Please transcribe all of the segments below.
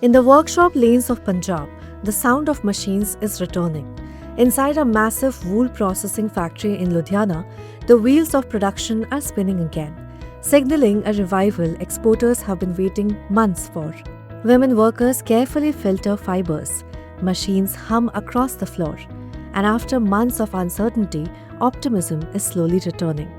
In the workshop lanes of Punjab, the sound of machines is returning. Inside a massive wool processing factory in Ludhiana, the wheels of production are spinning again, signaling a revival exporters have been waiting months for. Women workers carefully filter fibers, machines hum across the floor, and after months of uncertainty, optimism is slowly returning.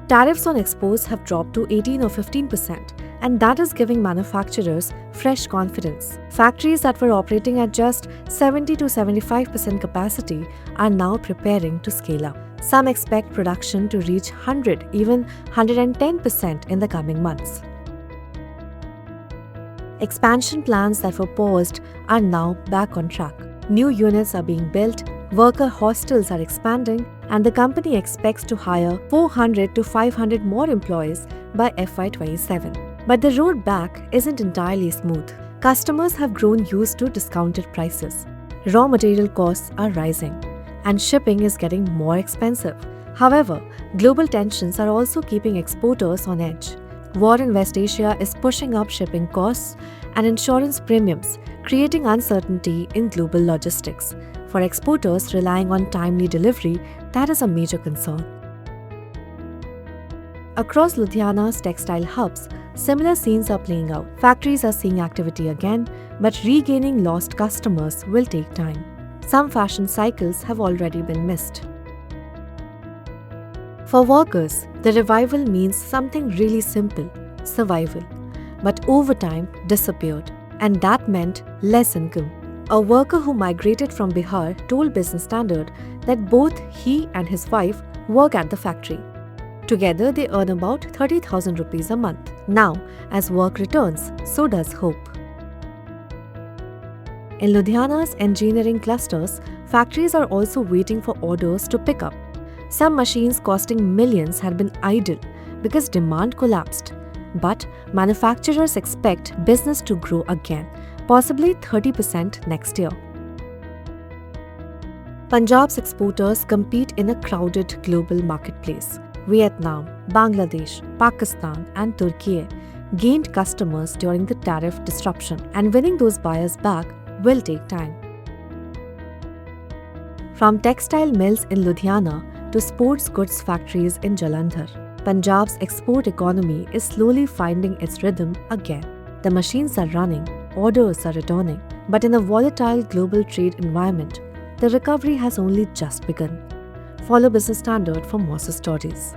Tariffs on exports have dropped to 18 or 15%, and that is giving manufacturers fresh confidence. Factories that were operating at just 70 to 75% capacity are now preparing to scale up. Some expect production to reach 100, even 110% in the coming months. Expansion plans that were paused are now back on track. New units are being built, worker hostels are expanding, and the company expects to hire 400 to 500 more employees by FY27. But the road back isn't entirely smooth. Customers have grown used to discounted prices. Raw material costs are rising, and shipping is getting more expensive. However, global tensions are also keeping exporters on edge. War in West Asia is pushing up shipping costs and insurance premiums, creating uncertainty in global logistics. For exporters relying on timely delivery, that is a major concern. Across Ludhiana's textile hubs, similar scenes are playing out. Factories are seeing activity again, but regaining lost customers will take time. Some fashion cycles have already been missed. For workers, the revival means something really simple: survival. But overtime disappeared, and that meant less income. A worker who migrated from Bihar told Business Standard that both he and his wife work at the factory. Together, they earn about 30,000 rupees a month. Now, as work returns, so does hope. In Ludhiana's engineering clusters, factories are also waiting for orders to pick up. Some machines costing millions had been idle because demand collapsed. But manufacturers expect business to grow again, possibly 30% next year. Punjab's exporters compete in a crowded global marketplace. Vietnam, Bangladesh, Pakistan, and Turkey gained customers during the tariff disruption, and winning those buyers back will take time. From textile mills in Ludhiana to sports goods factories in Jalandhar, Punjab's export economy is slowly finding its rhythm again. The machines are running, orders are returning, but in a volatile global trade environment, the recovery has only just begun. Follow Business Standard for more stories.